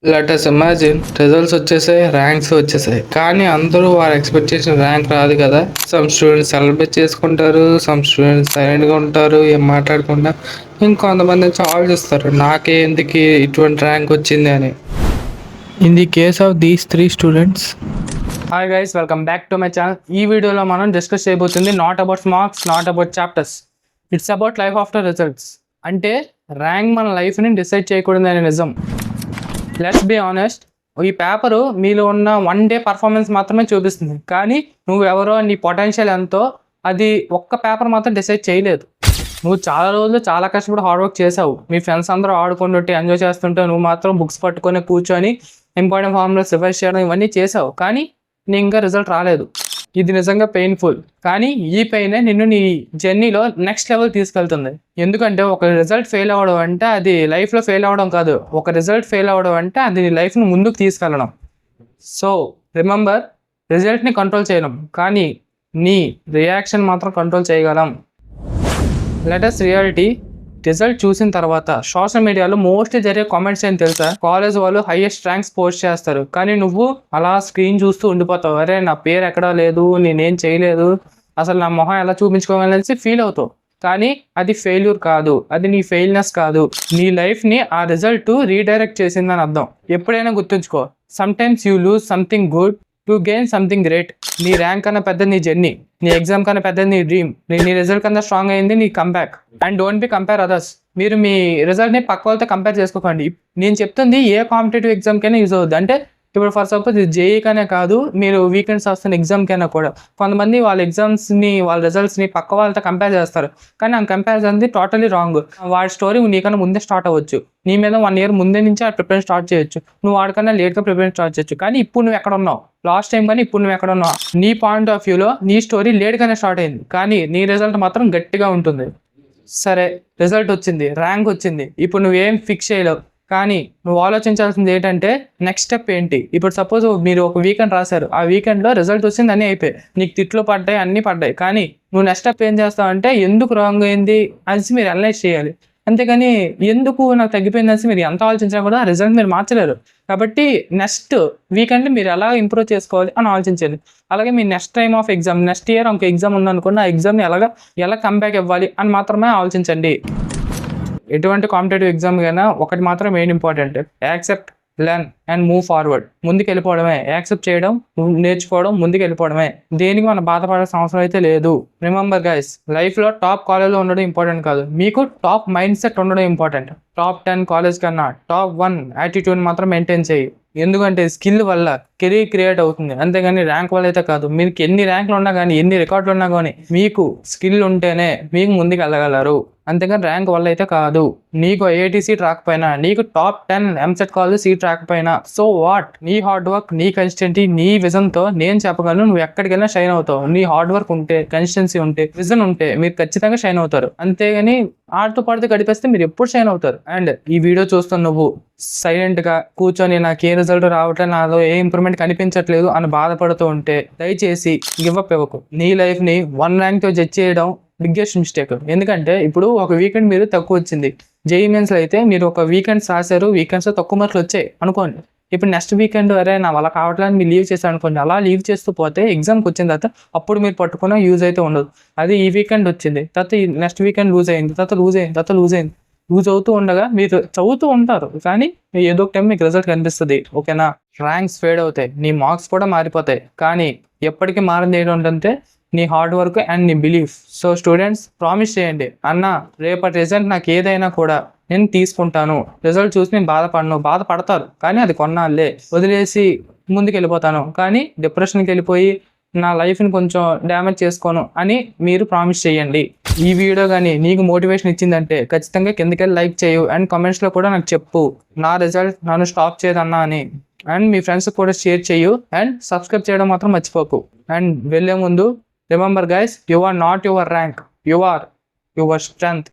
Let us imagine results వచ్చేసాయి, ranks వచ్చేసాయి, కానీ అందరూ వారు ఎక్స్పెక్ట్ చేసిన ర్యాంక్ రాదు కదా. సమ్ స్టూడెంట్స్ సెలబ్రేట్ చేసుకుంటారు, సమ్ స్టూడెంట్స్ సైలెంట్గా ఉంటారు, ఏం మాట్లాడకుండా. ఇంకొంతమంది వచ్చి ఆలోచిస్తారు, నాకే ఎందుకు ఇటువంటి ర్యాంక్ వచ్చింది అని. In the case of these 3 students. Hi guys, welcome back to my channel. ఈ వీడియోలో మనం డిస్కస్ చేయబోతుంది not about marks, not about chapters, it's about life after results. అంటే ర్యాంక్ మన లైఫ్ని డిసైడ్ చేయకూడదనే నిజం. లెట్స్ బీ ఆనెస్ట్, ఈ పేపరు మీలో ఉన్న 1 డే పర్ఫార్మెన్స్ మాత్రమే చూపిస్తుంది, కానీ నువ్వెవరో, నీ పొటెన్షియల్ ఎంతో అది ఒక్క పేపర్ మాత్రం డిసైడ్ చేయలేదు. నువ్వు చాలా రోజులు చాలా కష్టపడి హార్డ్ వర్క్ చేసావు. మీ ఫ్రెండ్స్ అందరూ ఆడుకుంటుంటే ఎంజాయ్ చేస్తుంటే నువ్వు మాత్రం బుక్స్ పట్టుకొని కూర్చొని ఇంపార్టెంట్ ఫార్ములాస్ రివైజ్ చేయడం ఇవన్నీ చేసావు, కానీ నీకు ఇంకా రిజల్ట్ రాలేదు. ఇది నిజంగా పెయిన్ఫుల్, కానీ ఈ పెయినే నిన్ను నీ జర్నీలో నెక్స్ట్ లెవెల్ తీసుకెళ్తుంది. ఎందుకంటే ఒక రిజల్ట్ ఫెయిల్ అవ్వడం అంటే అది లైఫ్లో ఫెయిల్ అవ్వడం కాదు, ఒక రిజల్ట్ ఫెయిల్ అవ్వడం అంటే అది నీ లైఫ్ను ముందుకు తీసుకెళ్ళడం. సో రిమెంబర్, రిజల్ట్ని కంట్రోల్ చేయడం, కానీ నీ రియాక్షన్ మాత్రం కంట్రోల్ చేయగలం. లెటెస్ట్ రియాలిటీ, రిజల్ట్ చూసిన తర్వాత సోషల్ మీడియాలో మోస్ట్లీ జరిగే కామెంట్స్ ఏం తెలుసా? కాలేజ్ వాళ్ళు హైయెస్ట్ ర్యాంక్స్ పోస్ట్ చేస్తారు, కానీ నువ్వు అలా స్క్రీన్ చూస్తూ ఉండిపోతావు. అరే నా పేరు ఎక్కడా లేదు, నేనేం చేయలేదు, అసలు నా మొహం ఎలా చూపించుకోవాలనేసి ఫీల్ అవుతావు. కానీ అది ఫెయిల్యూర్ కాదు, అది నీ ఫెయిల్నెస్ కాదు, నీ లైఫ్ని ఆ రిజల్ట్ రీడైరెక్ట్ చేసిందని అర్థం. ఎప్పుడైనా గుర్తుంచుకో, sometimes you lose something good to gain something great. నీ ర్యాంక్ కన్నా పెద్ద నీ జర్నీ, నీ ఎగ్జామ్ కన్నా పెద్ద నీ డ్రీమ్, నీ రిజల్ట్ కన్నా స్ట్రాంగ్ అయింది నీ comeback. And don't be compare others. మీరు మీ రిజల్ట్ని పక్క వాళ్ళతో కంపేర్ చేసుకోకండి. నేను చెప్తుంది ఏ కాంపిటేటివ్ ఎగ్జామ్కైనా యూజ్ అవుద్ది. అంటే ఇప్పుడు ఫర్ సపోజ్ ఇది జేఈకనే కాదు, మీరు వీకెండ్స్ వస్తున్న ఎగ్జామ్కైనా కూడా కొంతమంది వాళ్ళ ఎగ్జామ్స్ని, వాళ్ళ రిజల్ట్స్ని పక్క వాళ్ళతో కంపేర్ చేస్తారు, కానీ ఆ కంపారిజన్ టోటలీ రాంగ్. వాడి స్టోరీ నీకన్నా ముందే స్టార్ట్ అవ్వచ్చు, నీ మీద 1 year ముందే నుంచి ఆ ప్రిపరేషన్ స్టార్ట్ చేయొచ్చు, నువ్వు వాడికన్నా లేట్గా ప్రిపరేషన్ స్టార్ట్ చేయొచ్చు. కానీ ఇప్పుడు నువ్వు ఎక్కడ ఉన్నావు, లాస్ట్ టైం కానీ ఇప్పుడు నువ్వు ఎక్కడ ఉన్నావు, నీ పాయింట్ ఆఫ్ వ్యూలో నీ స్టోరీ లేట్గానే స్టార్ట్ అయింది, కానీ నీ రిజల్ట్ మాత్రం గట్టిగా ఉంటుంది. సరే, రిజల్ట్ వచ్చింది, ర్యాంక్ వచ్చింది, ఇప్పుడు నువ్వేం ఫిక్స్ చేయలేవు, కానీ నువ్వు ఆలోచించాల్సింది ఏంటంటే నెక్స్ట్ స్టెప్ ఏంటి. ఇప్పుడు సపోజ్ మీరు ఒక వీకెండ్ రాశారు, ఆ వీకెండ్లో రిజల్ట్ వచ్చింది, అన్నీ అయిపోయి, నీకు తిట్లు పడ్డాయి, అన్నీ పడ్డాయి, కానీ నువ్వు నెక్స్ట్ స్టెప్ ఏం చేస్తావు అంటే ఎందుకు రాంగ్ అయింది అనేసి మీరు అనలైజ్ చేయాలి. అంతేగాని ఎందుకు నాకు తగ్గిపోయింది అనేసి మీరు ఎంత ఆలోచించినా కూడా ఆ రిజల్ట్ మీరు మార్చలేరు. కాబట్టి నెక్స్ట్ వీకెండ్ మీరు ఎలా ఇంప్రూవ్ చేసుకోవాలి అని ఆలోచించాలి. అలాగే మీ next time of exam, next year ఇంకో ఎగ్జామ్ ఉందనుకోండి, ఆ ఎగ్జామ్ని ఎలా కంబ్యాక్ ఇవ్వాలి అని మాత్రమే ఆలోచించండి. ఎటువంటి కాంపిటేటివ్ ఎగ్జామ్ అయినా ఒకటి మాత్రం main important, accept, learn and move forward. ముందుకు వెళ్ళిపోవడమే, యాక్సెప్ట్ చేయడం, నేర్చుకోవడం, ముందుకు వెళ్ళిపోవడమే. దేనికి మనం బాధపడాల్సిన అవసరం అయితే లేదు. రిమెంబర్ గైస్, లైఫ్లో టాప్ కాలేజ్లో ఉండడం ఇంపార్టెంట్ కాదు, మీకు టాప్ మైండ్ సెట్ ఉండడం ఇంపార్టెంట్. టాప్ 10 కాలేజ్ కన్నా టాప్ 1 యాటిట్యూడ్ మాత్రం మెయింటైన్ చేయి. ఎందుకంటే స్కిల్ వల్ల కెరీర్ క్రియేట్ అవుతుంది, అంతేగాని ర్యాంక్ వల్ల అయితే కాదు. మీకు ఎన్ని ర్యాంకులు ఉన్నా కానీ, ఎన్ని రికార్డులు ఉన్నా కానీ, మీకు స్కిల్ ఉంటేనే మీకు ముందుకు వెళ్ళగలరు, అంతేగాని ర్యాంక్ వల్ల అయితే కాదు. నీకు ఐఐటీ సీట్ రాకపోయినా, నీకు టాప్ 10 ఎంసెట్ కాలేజ్ సీట్ రాకపోయినా, సో వాట్? నీ హార్డ్ వర్క్, నీ కన్సిస్టెన్సీ, నీ విజన్తో నేను చెప్పగలను, నువ్వు ఎక్కడికైనా షైన్ అవుతావు. నీ హార్డ్ వర్క్ ఉంటే, కన్సిస్టెన్సీ ఉంటే, విజన్ ఉంటే మీరు ఖచ్చితంగా షైన్ అవుతారు. అంతేగాని ఆడుతూ పాడుతూ గడిపేస్తే మీరు ఎప్పుడు షైన్ అవుతారు. అండ్ ఈ వీడియో చూస్తున్న నువ్వు సైలెంట్గా కూర్చొని నాకు ఏ రిజల్ట్ రావట్లేదు, నాలో ఏ ఇంప్రూవ్మెంట్ కనిపించట్లేదు అని బాధపడుతూ ఉంటే దయచేసి గివ్ అప్ ఇవ్వకు. నీ లైఫ్ని 1 ర్యాంక్తో జడ్జ్ చేయడం బిగ్గెస్ట్ మిస్టేక్. ఎందుకంటే ఇప్పుడు ఒక వీకెండ్ మీరు తక్కువ వచ్చింది, జేఈఈ మెయిన్స్లో అయితే మీరు ఒక వీకెండ్స్ రాశారు, వీకెండ్స్లో తక్కువ మార్కులు వచ్చాయి అనుకోండి. ఇప్పుడు నెక్స్ట్ వీకెండ్ అరే నా వల్ల కావట్లేదు మీరు లీవ్ చేశారు అనుకోండి. అలా లీవ్ చేస్తూ పోతే ఎగ్జామ్కి వచ్చిన తర్వాత అప్పుడు మీరు పట్టుకున్న యూజ్ అయితే ఉండదు. అది ఈ వీకెండ్ వచ్చింది, తర్వాత నెక్స్ట్ వీకెండ్ లూజ్ అయింది, తర్వాత లూజ్ అయింది. యూజ్ అవుతూ ఉండగా మీరు చదువుతూ ఉంటారు, కానీ ఏదో ఒక టైం మీకు రిజల్ట్ కనిపిస్తుంది. ఓకేనా? ర్యాంక్స్ ఫేడ్ అవుతాయి, నీ మార్క్స్ కూడా మారిపోతాయి, కానీ ఎప్పటికీ మారింది ఏంటంటే నీ హార్డ్ వర్క్ అండ్ నీ బిలీఫ్. సో స్టూడెంట్స్, ప్రామిస్ చేయండి, అన్న రేపటి రిజల్ట్ నాకు ఏదైనా కూడా నేను తీసుకుంటాను, రిజల్ట్ చూసి నేను బాధపడతారు, కానీ అది కొన్నాళ్ళే, వదిలేసి ముందుకు వెళ్ళిపోతాను, కానీ డిప్రెషన్కి వెళ్ళిపోయి నా లైఫ్ని కొంచెం డ్యామేజ్ చేసుకోను అని మీరు ప్రామిస్ చేయండి. ఈ వీడియో కానీ నీకు మోటివేషన్ ఇచ్చిందంటే ఖచ్చితంగా కిందకెళ్ళి లైక్ చేయు, అండ్ కామెంట్స్లో కూడా నాకు చెప్పు నా రిజల్ట్ నన్ను స్టాప్ చేయదన్నా అని. అండ్ మీ ఫ్రెండ్స్కి కూడా షేర్ చేయు, అండ్ సబ్స్క్రైబ్ చేయడం మాత్రం మర్చిపోకు. అండ్ వెళ్ళే ముందు remember guys, you are not your rank, you are your strength.